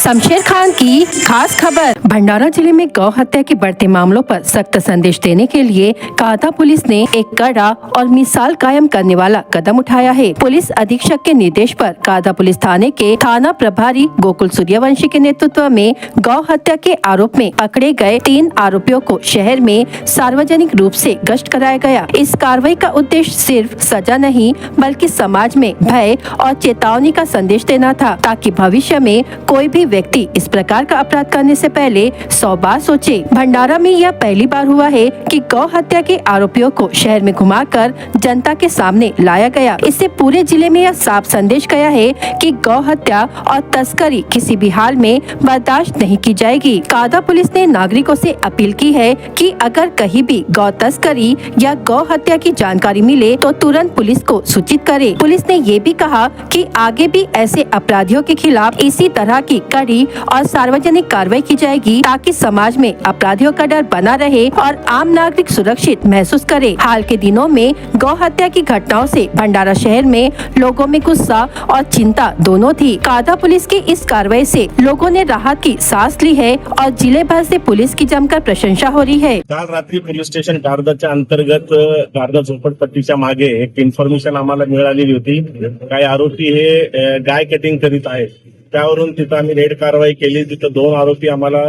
शमशेर खान की खास खबर। भंडारा जिले में गौ हत्या के बढ़ते मामलों पर सख्त संदेश देने के लिए कादा पुलिस ने एक कड़ा और मिसाल कायम करने वाला कदम उठाया है। पुलिस अधीक्षक के निर्देश पर कादा पुलिस थाने के थाना प्रभारी गोकुल सूर्यवंशी के नेतृत्व में गौ हत्या के आरोप में पकड़े गए 3 आरोपियों को शहर में सार्वजनिक रूप से गश्त कराया गया। इस कार्रवाई का उद्देश्य सिर्फ सजा नहीं बल्कि समाज में भय और चेतावनी का संदेश देना था, ताकि भविष्य में कोई भी व्यक्ति इस प्रकार का अपराध करने से पहले 100 बार सोचे। भंडारा में यह पहली बार हुआ है कि गौ हत्या के आरोपियों को शहर में घुमाकर जनता के सामने लाया गया। इससे पूरे जिले में यह साफ संदेश गया है कि गौ हत्या और तस्करी किसी भी हाल में बर्दाश्त नहीं की जाएगी। कादा पुलिस ने नागरिकों से अपील की है कि अगर कहीं भी गौ तस्करी या गौ हत्या की जानकारी मिले तो तुरंत पुलिस को सूचित करे। पुलिस ने ये भी कहा कि आगे भी ऐसे अपराधियों के खिलाफ इसी तरह की कड़ी और सार्वजनिक कार्रवाई की जाएगी, ताकि समाज में अपराधियों का डर बना रहे और आम नागरिक सुरक्षित महसूस करे। हाल के दिनों में गौ हत्या की घटनाओं से भंडारा शहर में लोगों में गुस्सा और चिंता दोनों थी। कादा पुलिस की इस कार्रवाई से लोगों ने राहत की सांस ली है और जिले भर से पुलिस की जमकर प्रशंसा हो रही है। काल रात्री पोलीस स्टेशन कारदाच्या अंतर्गत कारदा झोपडपट्टीच्या मागे एक इन्फॉर्मेशन आम्हाला मिळालेली होती। काही आरोपी हे गाय कटिंग करीत आहेत। त्यावरून तिथं आम्ही रेड कारवाई केली। तिथं 2 आरोपी आम्हाला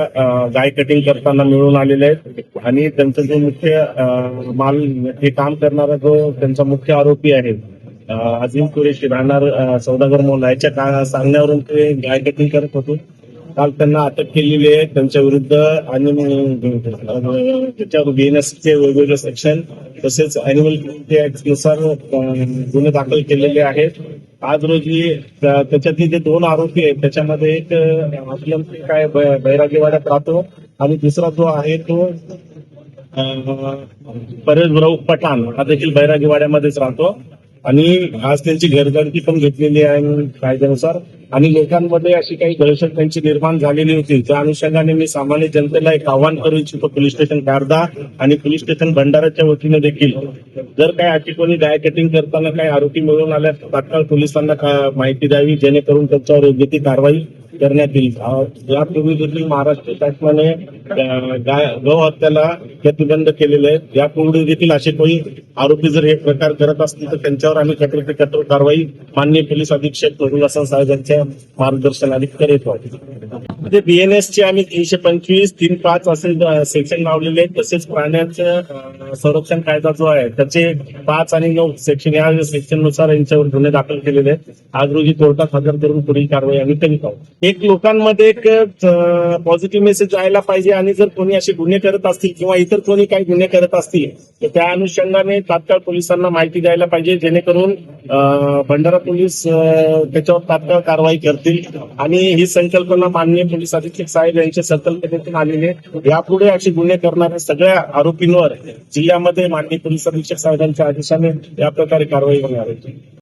गाय कटिंग करताना मिळून आलेले आहेत आणि त्यांचं जो मुख्य माल हे काम करणारा जो त्यांचा मुख्य आरोपी आहे अजिम कुरेशी राहणार सौदागर मोल याच्या सांगण्यावरून ते गाय कटिंग करत होते। काल त्यांना अटक केलेली आहे। त्यांच्या विरुद्ध आणि त्याच्यावर बीएनएसचे वेगवेगळे सेक्शन तसेच अॅन्युअल ऍक्ट नुसार गुन्हे दाखल केलेले आहेत। आज रोजी त्याच्यातले जे 2 आरोपी आहेत त्याच्यामध्ये एक असलम काय बैरागीवाड्यात राहतो आणि दुसरा जो आहे तो परेश राऊत पठाण हा देखील बैरागीवाड्यामध्येच राहतो आणि आज त्यांची घरगडती पण घेतलेली आहे कायद्यानुसार। आणि लोकांमध्ये अशी काही दहशत त्यांची निर्माण झालेली होती। त्या अनुषंगाने मी सामान्य जनतेला एक आव्हान करू इच्छितो, पोलीस स्टेशन कारदा आणि पोलीस स्टेशन भंडाराच्या वतीने देखील जर काही अशी कोणी गाय कटिंग करताना काही आरोपी मिळून आल्यास तात्काळ पोलिसांना माहिती द्यावी, जेणेकरून त्यांच्यावर योग्य ती कारवाई करण्यात येईल। यापूर्वी देखील महाराष्ट्र शासनाने गौ हत्याला प्रतिबंध केलेले आहेत। यापूर्वी देखील असे काही आरोपी जर हे प्रकार करत असतील तर त्यांच्यावर आम्ही कठोर ते कठोर कारवाई माननीय पोलीस अधीक्षक नूरुल हसन साहेबांच्या मार्गदर्शनाने करीत आहोत। बीएनएसचे आम्ही 325, 3.5 असे सेक्शन लावलेले आहेत। तसेच प्राण्यांचं संरक्षण कायदा जो आहे त्याचे 5 आणि 9 सेक्शन या सेक्शन नुसार यांच्यावर गुन्हे दाखल केलेले आहेत। आज रोजी कोर्टात हजर करून पुढील कारवाई आम्ही करीत आहोत। एक लोकांमध्ये एक पॉझिटिव्ह मेसेज जायला पाहिजे आणि जर कोणी असे गुन्हे करत असतील किंवा इतर कोणी काही गुन्हे करत असतील तर त्या अनुषंगाने तात्काळ पोलिसांना माहिती द्यायला पाहिजे, जेणेकरून भंडारा पोलीस त्याच्यावर तात्काळ कारवाई करतील। आणि ही संकल्पना माननीय पोलीस अधीक्षक साहेब यांच्या संकल्पनेतून आलेली आहे। यापुढे असे गुन्हे करणाऱ्या सगळ्या आरोपींवर जिल्ह्यामध्ये माननीय पोलीस अधीक्षक साहेबांच्या आदेशाने या प्रकारे कारवाई होणार आहे।